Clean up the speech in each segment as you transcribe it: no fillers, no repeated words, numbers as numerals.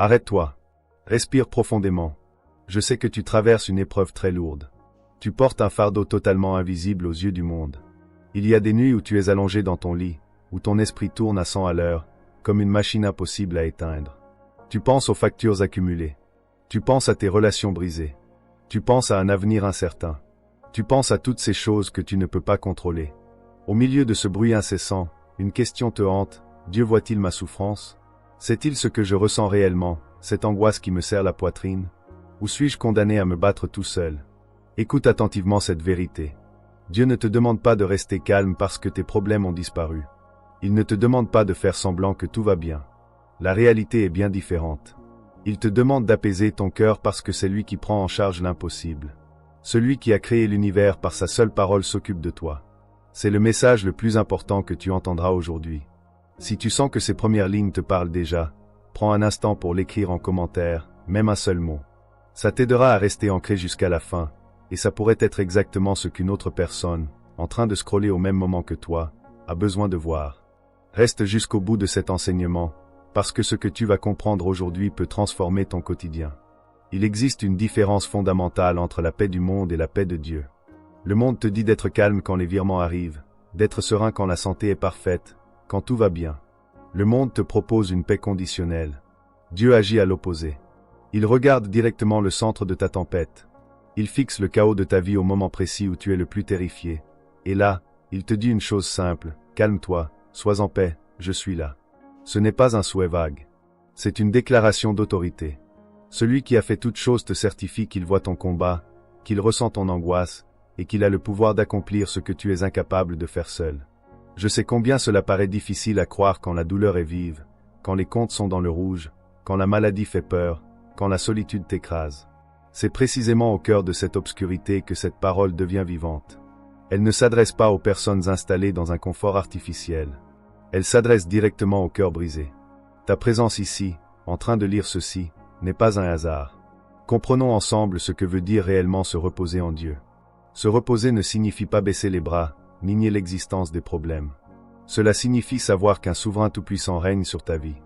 Arrête-toi. Respire profondément. Je sais que tu traverses une épreuve très lourde. Tu portes un fardeau totalement invisible aux yeux du monde. Il y a des nuits où tu es allongé dans ton lit, où ton esprit tourne à 100 à l'heure, comme une machine impossible à éteindre. Tu penses aux factures accumulées. Tu penses à tes relations brisées. Tu penses à un avenir incertain. Tu penses à toutes ces choses que tu ne peux pas contrôler. Au milieu de ce bruit incessant, une question te hante. Dieu voit-il ma souffrance? Sait-il ce que je ressens réellement, cette angoisse qui me serre la poitrine? Ou suis-je condamné à me battre tout seul? Écoute attentivement cette vérité. Dieu ne te demande pas de rester calme parce que tes problèmes ont disparu. Il ne te demande pas de faire semblant que tout va bien. La réalité est bien différente. Il te demande d'apaiser ton cœur parce que c'est lui qui prend en charge l'impossible. Celui qui a créé l'univers par sa seule parole s'occupe de toi. C'est le message le plus important que tu entendras aujourd'hui. Si tu sens que ces premières lignes te parlent déjà, prends un instant pour l'écrire en commentaire, même un seul mot. Ça t'aidera à rester ancré jusqu'à la fin, et ça pourrait être exactement ce qu'une autre personne, en train de scroller au même moment que toi, a besoin de voir. Reste jusqu'au bout de cet enseignement, parce que ce que tu vas comprendre aujourd'hui peut transformer ton quotidien. Il existe une différence fondamentale entre la paix du monde et la paix de Dieu. Le monde te dit d'être calme quand les virements arrivent, d'être serein quand la santé est parfaite, quand tout va bien. Le monde te propose une paix conditionnelle. Dieu agit à l'opposé. Il regarde directement le centre de ta tempête. Il fixe le chaos de ta vie au moment précis où tu es le plus terrifié. Et là, il te dit une chose simple, calme-toi, sois en paix, je suis là. Ce n'est pas un souhait vague. C'est une déclaration d'autorité. Celui qui a fait toute chose te certifie qu'il voit ton combat, qu'il ressent ton angoisse, et qu'il a le pouvoir d'accomplir ce que tu es incapable de faire seul. Je sais combien cela paraît difficile à croire quand la douleur est vive, quand les comptes sont dans le rouge, quand la maladie fait peur, quand la solitude t'écrase. C'est précisément au cœur de cette obscurité que cette parole devient vivante. Elle ne s'adresse pas aux personnes installées dans un confort artificiel. Elle s'adresse directement au cœur brisé. Ta présence ici, en train de lire ceci, n'est pas un hasard. Comprenons ensemble ce que veut dire réellement se reposer en Dieu. Se reposer ne signifie pas baisser les bras, ni nier l'existence des problèmes. Cela signifie savoir qu'un souverain tout-puissant règne sur ta vie.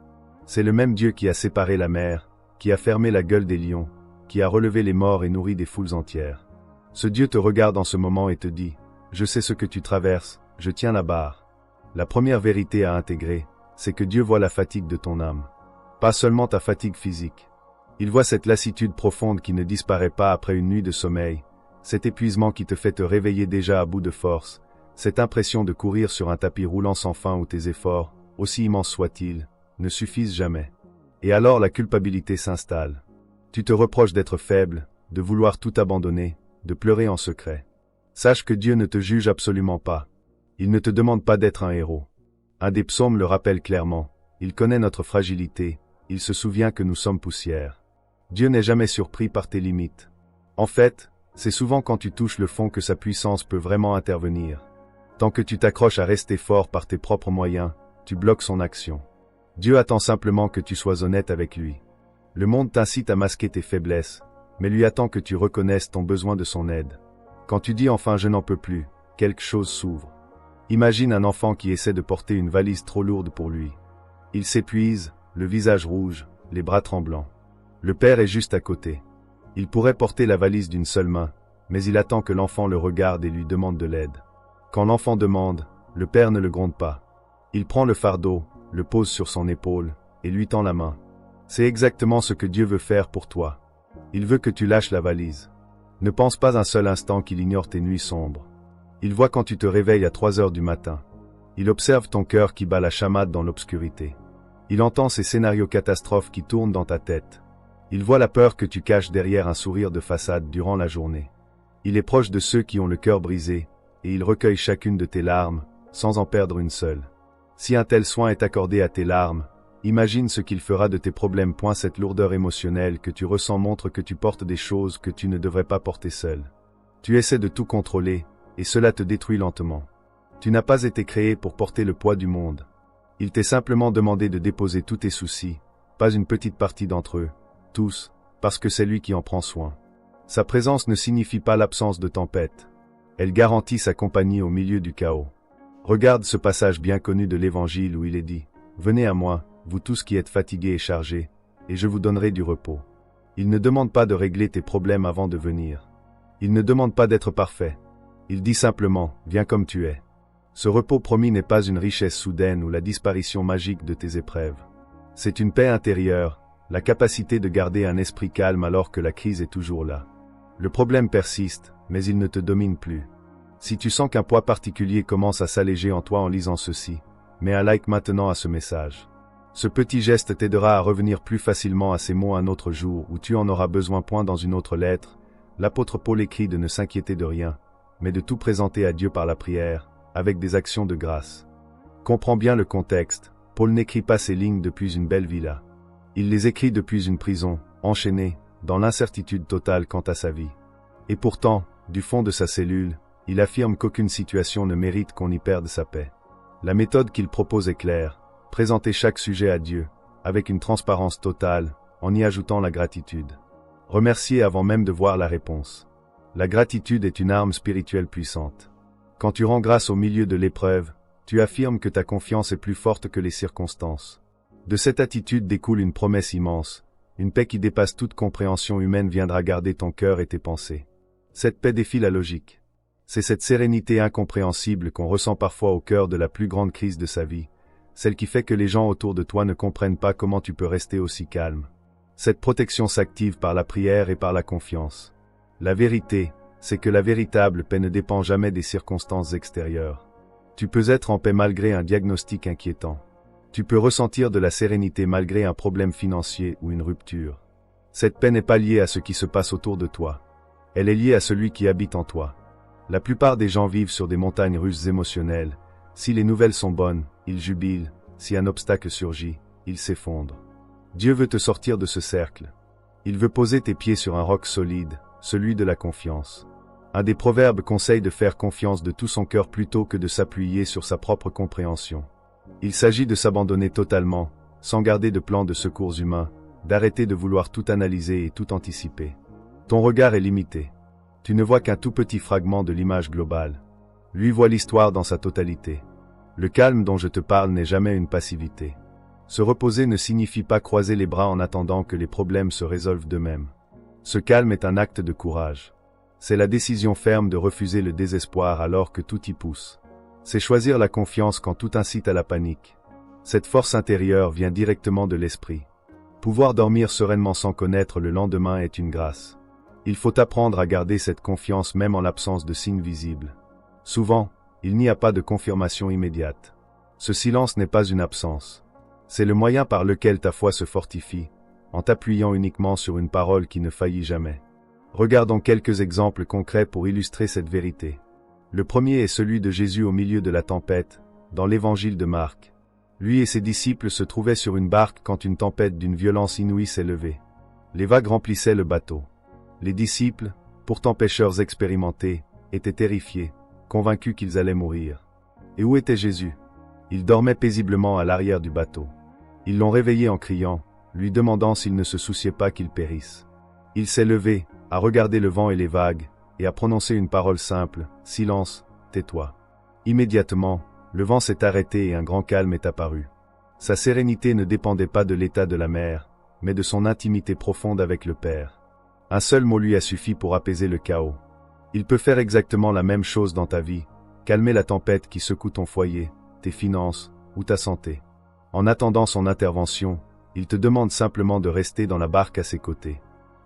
C'est le même Dieu qui a séparé la mer, qui a fermé la gueule des lions, qui a relevé les morts et nourri des foules entières. Ce Dieu te regarde en ce moment et te dit, « Je sais ce que tu traverses, je tiens la barre. » La première vérité à intégrer, c'est que Dieu voit la fatigue de ton âme. Pas seulement ta fatigue physique. Il voit cette lassitude profonde qui ne disparaît pas après une nuit de sommeil, cet épuisement qui te fait te réveiller déjà à bout de force, cette impression de courir sur un tapis roulant sans fin où tes efforts, aussi immenses soient-ils, ne suffisent jamais. Et alors la culpabilité s'installe. Tu te reproches d'être faible, de vouloir tout abandonner, de pleurer en secret. Sache que Dieu ne te juge absolument pas. Il ne te demande pas d'être un héros. Un des psaumes le rappelle clairement. Il connaît notre fragilité, il se souvient que nous sommes poussière. Dieu n'est jamais surpris par tes limites. En fait, c'est souvent quand tu touches le fond que sa puissance peut vraiment intervenir. Tant que tu t'accroches à rester fort par tes propres moyens, tu bloques son action. Dieu attend simplement que tu sois honnête avec lui. Le monde t'incite à masquer tes faiblesses, mais lui attend que tu reconnaisses ton besoin de son aide. Quand tu dis enfin je n'en peux plus, quelque chose s'ouvre. Imagine un enfant qui essaie de porter une valise trop lourde pour lui. Il s'épuise, le visage rouge, les bras tremblants. Le père est juste à côté. Il pourrait porter la valise d'une seule main, mais il attend que l'enfant le regarde et lui demande de l'aide. Quand l'enfant demande, le père ne le gronde pas. Il prend le fardeau, le pose sur son épaule, et lui tend la main. C'est exactement ce que Dieu veut faire pour toi. Il veut que tu lâches la valise. Ne pense pas un seul instant qu'il ignore tes nuits sombres. Il voit quand tu te réveilles à 3 heures du matin. Il observe ton cœur qui bat la chamade dans l'obscurité. Il entend ces scénarios catastrophes qui tournent dans ta tête. Il voit la peur que tu caches derrière un sourire de façade durant la journée. Il est proche de ceux qui ont le cœur brisé, et il recueille chacune de tes larmes, sans en perdre une seule. Si un tel soin est accordé à tes larmes, imagine ce qu'il fera de tes problèmes. Cette lourdeur émotionnelle que tu ressens montre que tu portes des choses que tu ne devrais pas porter seul. Tu essaies de tout contrôler, et cela te détruit lentement. Tu n'as pas été créé pour porter le poids du monde. Il t'est simplement demandé de déposer tous tes soucis, pas une petite partie d'entre eux, tous, parce que c'est lui qui en prend soin. Sa présence ne signifie pas l'absence de tempête. Elle garantit sa compagnie au milieu du chaos. Regarde ce passage bien connu de l'Évangile où il est dit « Venez à moi, vous tous qui êtes fatigués et chargés, et je vous donnerai du repos. Il ne demande pas de régler tes problèmes avant de venir. Il ne demande pas d'être parfait. Il dit simplement, viens comme tu es. Ce repos promis n'est pas une richesse soudaine ou la disparition magique de tes épreuves. C'est une paix intérieure, la capacité de garder un esprit calme alors que la crise est toujours là. Le problème persiste, mais il ne te domine plus. Si tu sens qu'un poids particulier commence à s'alléger en toi en lisant ceci, mets un like maintenant à ce message. Ce petit geste t'aidera à revenir plus facilement à ces mots un autre jour où tu en auras besoin. Dans une autre lettre, l'apôtre Paul écrit de ne s'inquiéter de rien, mais de tout présenter à Dieu par la prière, avec des actions de grâce. Comprends bien le contexte, Paul n'écrit pas ces lignes depuis une belle villa. Il les écrit depuis une prison, enchaîné, dans l'incertitude totale quant à sa vie. Et pourtant, du fond de sa cellule, il affirme qu'aucune situation ne mérite qu'on y perde sa paix. La méthode qu'il propose est claire, présenter chaque sujet à Dieu, avec une transparence totale, en y ajoutant la gratitude. Remercier avant même de voir la réponse. La gratitude est une arme spirituelle puissante. Quand tu rends grâce au milieu de l'épreuve, tu affirmes que ta confiance est plus forte que les circonstances. De cette attitude découle une promesse immense, une paix qui dépasse toute compréhension humaine viendra garder ton cœur et tes pensées. Cette paix défie la logique. C'est cette sérénité incompréhensible qu'on ressent parfois au cœur de la plus grande crise de sa vie, celle qui fait que les gens autour de toi ne comprennent pas comment tu peux rester aussi calme. Cette protection s'active par la prière et par la confiance. La vérité, c'est que la véritable paix ne dépend jamais des circonstances extérieures. Tu peux être en paix malgré un diagnostic inquiétant. Tu peux ressentir de la sérénité malgré un problème financier ou une rupture. Cette paix n'est pas liée à ce qui se passe autour de toi. Elle est liée à celui qui habite en toi. La plupart des gens vivent sur des montagnes russes émotionnelles. Si les nouvelles sont bonnes, ils jubilent. Si un obstacle surgit, ils s'effondrent. Dieu veut te sortir de ce cercle. Il veut poser tes pieds sur un roc solide, celui de la confiance. Un des proverbes conseille de faire confiance de tout son cœur plutôt que de s'appuyer sur sa propre compréhension. Il s'agit de s'abandonner totalement, sans garder de plan de secours humains, d'arrêter de vouloir tout analyser et tout anticiper. Ton regard est limité. Tu ne vois qu'un tout petit fragment de l'image globale. Lui voit l'histoire dans sa totalité. Le calme dont je te parle n'est jamais une passivité. Se reposer ne signifie pas croiser les bras en attendant que les problèmes se résolvent d'eux-mêmes. Ce calme est un acte de courage. C'est la décision ferme de refuser le désespoir alors que tout y pousse. C'est choisir la confiance quand tout incite à la panique. Cette force intérieure vient directement de l'esprit. Pouvoir dormir sereinement sans connaître le lendemain est une grâce. Il faut apprendre à garder cette confiance même en l'absence de signes visibles. Souvent, il n'y a pas de confirmation immédiate. Ce silence n'est pas une absence. C'est le moyen par lequel ta foi se fortifie, en t'appuyant uniquement sur une parole qui ne faillit jamais. Regardons quelques exemples concrets pour illustrer cette vérité. Le premier est celui de Jésus au milieu de la tempête, dans l'évangile de Marc. Lui et ses disciples se trouvaient sur une barque quand une tempête d'une violence inouïe s'est levée. Les vagues remplissaient le bateau. Les disciples, pourtant pêcheurs expérimentés, étaient terrifiés, convaincus qu'ils allaient mourir. Et où était Jésus? Il dormait paisiblement à l'arrière du bateau. Ils l'ont réveillé en criant, lui demandant s'il ne se souciait pas qu'ils périssent. Il s'est levé, a regardé le vent et les vagues, et a prononcé une parole simple, « Silence, tais-toi ». Immédiatement, le vent s'est arrêté et un grand calme est apparu. Sa sérénité ne dépendait pas de l'état de la mer, mais de son intimité profonde avec le Père. Un seul mot lui a suffi pour apaiser le chaos. Il peut faire exactement la même chose dans ta vie, calmer la tempête qui secoue ton foyer, tes finances ou ta santé. En attendant son intervention, il te demande simplement de rester dans la barque à ses côtés.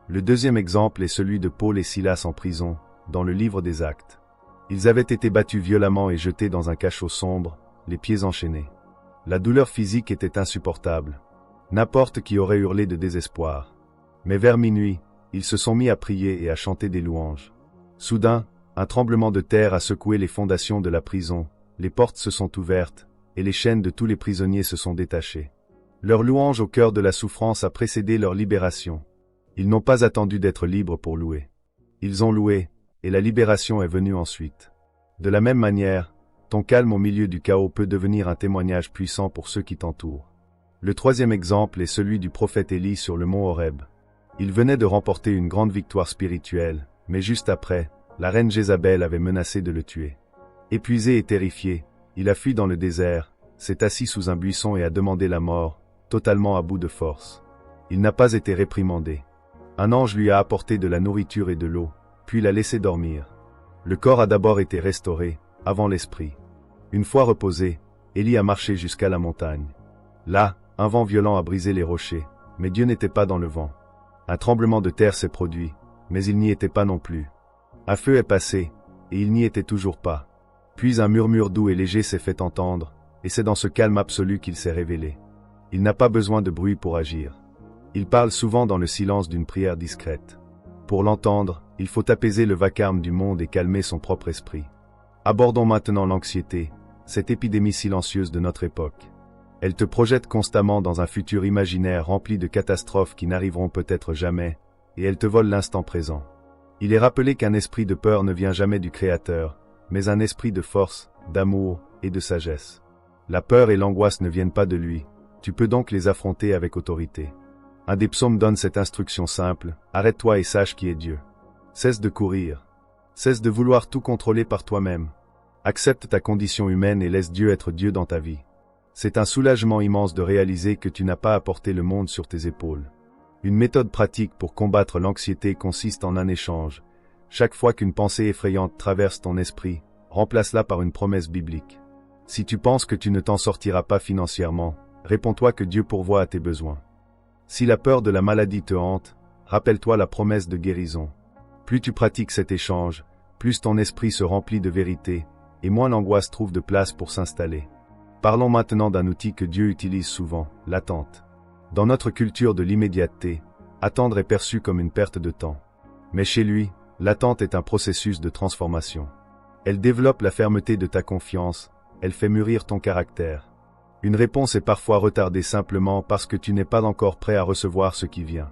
Le deuxième exemple est celui de Paul et Silas en prison, dans le livre des Actes. Ils avaient été battus violemment et jetés dans un cachot sombre, les pieds enchaînés. La douleur physique était insupportable. N'importe qui aurait hurlé de désespoir. Mais vers minuit, ils se sont mis à prier et à chanter des louanges. Soudain, un tremblement de terre a secoué les fondations de la prison, les portes se sont ouvertes, et les chaînes de tous les prisonniers se sont détachées. Leur louange au cœur de la souffrance a précédé leur libération. Ils n'ont pas attendu d'être libres pour louer. Ils ont loué, et la libération est venue ensuite. De la même manière, ton calme au milieu du chaos peut devenir un témoignage puissant pour ceux qui t'entourent. Le troisième exemple est celui du prophète Élie sur le mont Horeb. Il venait de remporter une grande victoire spirituelle, mais juste après, la reine Jézabel avait menacé de le tuer. Épuisé et terrifié, il a fui dans le désert, s'est assis sous un buisson et a demandé la mort, totalement à bout de force. Il n'a pas été réprimandé. Un ange lui a apporté de la nourriture et de l'eau, puis l'a laissé dormir. Le corps a d'abord été restauré, avant l'esprit. Une fois reposé, Élie a marché jusqu'à la montagne. Là, un vent violent a brisé les rochers, mais Dieu n'était pas dans le vent. Un tremblement de terre s'est produit, mais il n'y était pas non plus. Un feu est passé, et il n'y était toujours pas. Puis un murmure doux et léger s'est fait entendre, et c'est dans ce calme absolu qu'il s'est révélé. Il n'a pas besoin de bruit pour agir. Il parle souvent dans le silence d'une prière discrète. Pour l'entendre, il faut apaiser le vacarme du monde et calmer son propre esprit. Abordons maintenant l'anxiété, cette épidémie silencieuse de notre époque. Elle te projette constamment dans un futur imaginaire rempli de catastrophes qui n'arriveront peut-être jamais, et elle te vole l'instant présent. Il est rappelé qu'un esprit de peur ne vient jamais du Créateur, mais un esprit de force, d'amour et de sagesse. La peur et l'angoisse ne viennent pas de lui, tu peux donc les affronter avec autorité. Un des psaumes donne cette instruction simple, arrête-toi et sache qui est Dieu. Cesse de courir. Cesse de vouloir tout contrôler par toi-même. Accepte ta condition humaine et laisse Dieu être Dieu dans ta vie. C'est un soulagement immense de réaliser que tu n'as pas à porter le monde sur tes épaules. Une méthode pratique pour combattre l'anxiété consiste en un échange. Chaque fois qu'une pensée effrayante traverse ton esprit, remplace-la par une promesse biblique. Si tu penses que tu ne t'en sortiras pas financièrement, réponds-toi que Dieu pourvoit à tes besoins. Si la peur de la maladie te hante, rappelle-toi la promesse de guérison. Plus tu pratiques cet échange, plus ton esprit se remplit de vérité, et moins l'angoisse trouve de place pour s'installer. Parlons maintenant d'un outil que Dieu utilise souvent, l'attente. Dans notre culture de l'immédiateté, attendre est perçu comme une perte de temps. Mais chez lui, l'attente est un processus de transformation. Elle développe la fermeté de ta confiance, elle fait mûrir ton caractère. Une réponse est parfois retardée simplement parce que tu n'es pas encore prêt à recevoir ce qui vient.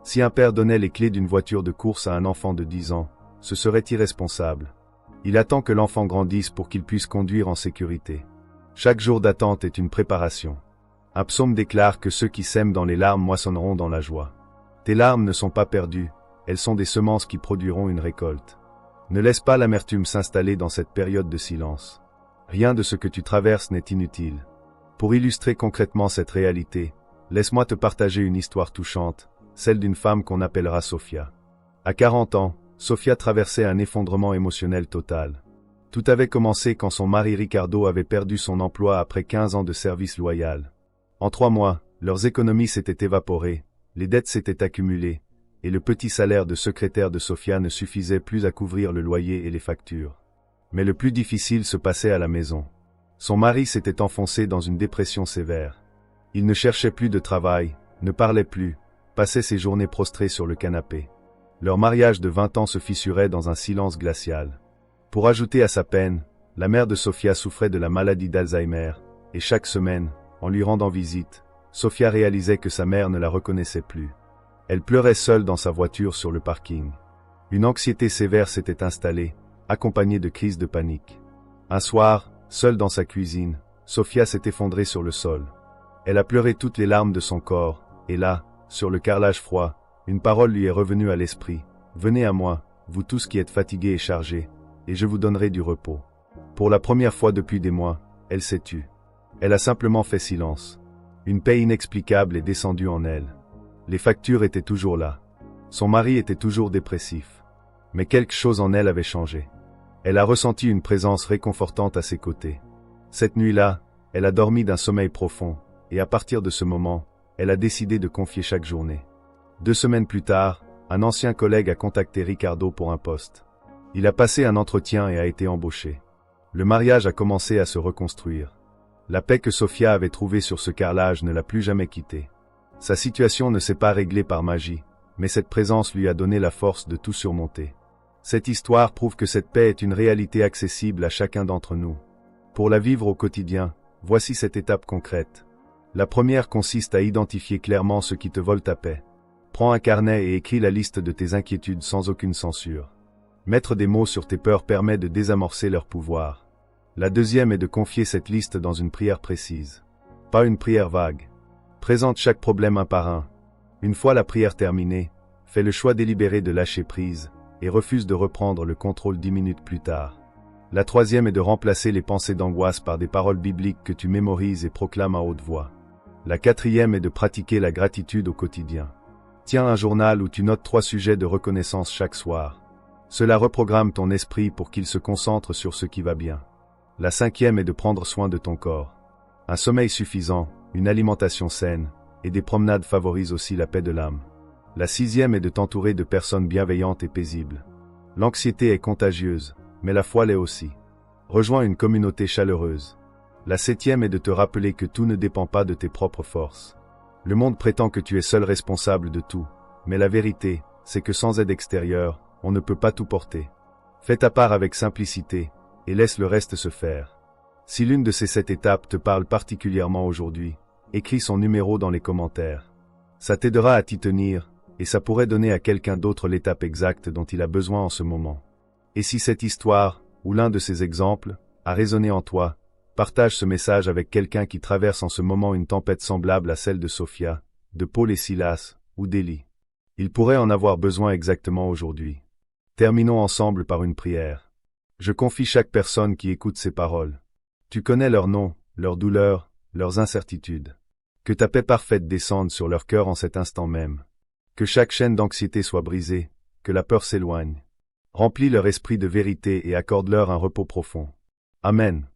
Si un père donnait les clés d'une voiture de course à un enfant de 10 ans, ce serait irresponsable. Il attend que l'enfant grandisse pour qu'il puisse conduire en sécurité. Chaque jour d'attente est une préparation. Un psaume déclare que ceux qui sèment dans les larmes moissonneront dans la joie. Tes larmes ne sont pas perdues, elles sont des semences qui produiront une récolte. Ne laisse pas l'amertume s'installer dans cette période de silence. Rien de ce que tu traverses n'est inutile. Pour illustrer concrètement cette réalité, laisse-moi te partager une histoire touchante, celle d'une femme qu'on appellera Sophia. À 40 ans, Sophia traversait un effondrement émotionnel total. Tout avait commencé quand son mari Ricardo avait perdu son emploi après 15 ans de service loyal. En 3 mois, leurs économies s'étaient évaporées, les dettes s'étaient accumulées, et le petit salaire de secrétaire de Sophia ne suffisait plus à couvrir le loyer et les factures. Mais le plus difficile se passait à la maison. Son mari s'était enfoncé dans une dépression sévère. Il ne cherchait plus de travail, ne parlait plus, passait ses journées prostré sur le canapé. Leur mariage de 20 ans se fissurait dans un silence glacial. Pour ajouter à sa peine, la mère de Sophia souffrait de la maladie d'Alzheimer, et chaque semaine, en lui rendant visite, Sophia réalisait que sa mère ne la reconnaissait plus. Elle pleurait seule dans sa voiture sur le parking. Une anxiété sévère s'était installée, accompagnée de crises de panique. Un soir, seule dans sa cuisine, Sophia s'est effondrée sur le sol. Elle a pleuré toutes les larmes de son corps, et là, sur le carrelage froid, une parole lui est revenue à l'esprit. « Venez à moi, vous tous qui êtes fatigués et chargés, et je vous donnerai du repos. » Pour la première fois depuis des mois, elle s'est tue. Elle a simplement fait silence. Une paix inexplicable est descendue en elle. Les factures étaient toujours là. Son mari était toujours dépressif. Mais quelque chose en elle avait changé. Elle a ressenti une présence réconfortante à ses côtés. Cette nuit-là, elle a dormi d'un sommeil profond, et à partir de ce moment, elle a décidé de confier chaque journée. 2 semaines plus tard, un ancien collègue a contacté Ricardo pour un poste. Il a passé un entretien et a été embauché. Le mariage a commencé à se reconstruire. La paix que Sophia avait trouvée sur ce carrelage ne l'a plus jamais quittée. Sa situation ne s'est pas réglée par magie, mais cette présence lui a donné la force de tout surmonter. Cette histoire prouve que cette paix est une réalité accessible à chacun d'entre nous. Pour la vivre au quotidien, voici cette étape concrète. La première consiste à identifier clairement ce qui te vole ta paix. Prends un carnet et écris la liste de tes inquiétudes sans aucune censure. Mettre des mots sur tes peurs permet de désamorcer leur pouvoir. La deuxième est de confier cette liste dans une prière précise. Pas une prière vague. Présente chaque problème un par un. Une fois la prière terminée, fais le choix délibéré de lâcher prise, et refuse de reprendre le contrôle 10 minutes plus tard. La troisième est de remplacer les pensées d'angoisse par des paroles bibliques que tu mémorises et proclames à haute voix. La quatrième est de pratiquer la gratitude au quotidien. Tiens un journal où tu notes 3 sujets de reconnaissance chaque soir. Cela reprogramme ton esprit pour qu'il se concentre sur ce qui va bien. La cinquième est de prendre soin de ton corps. Un sommeil suffisant, une alimentation saine, et des promenades favorisent aussi la paix de l'âme. La sixième est de t'entourer de personnes bienveillantes et paisibles. L'anxiété est contagieuse, mais la foi l'est aussi. Rejoins une communauté chaleureuse. La septième est de te rappeler que tout ne dépend pas de tes propres forces. Le monde prétend que tu es seul responsable de tout, mais la vérité, c'est que sans aide extérieure, on ne peut pas tout porter. Fais ta part avec simplicité, et laisse le reste se faire. Si l'une de ces 7 étapes te parle particulièrement aujourd'hui, écris son numéro dans les commentaires. Ça t'aidera à t'y tenir, et ça pourrait donner à quelqu'un d'autre l'étape exacte dont il a besoin en ce moment. Et si cette histoire, ou l'un de ces exemples, a résonné en toi, partage ce message avec quelqu'un qui traverse en ce moment une tempête semblable à celle de Sophia, de Paul et Silas, ou d'Élie. Il pourrait en avoir besoin exactement aujourd'hui. Terminons ensemble par une prière. Je confie chaque personne qui écoute ces paroles. Tu connais leurs noms, leurs douleurs, leurs incertitudes. Que ta paix parfaite descende sur leur cœur en cet instant même. Que chaque chaîne d'anxiété soit brisée, que la peur s'éloigne. Remplis leur esprit de vérité et accorde-leur un repos profond. Amen.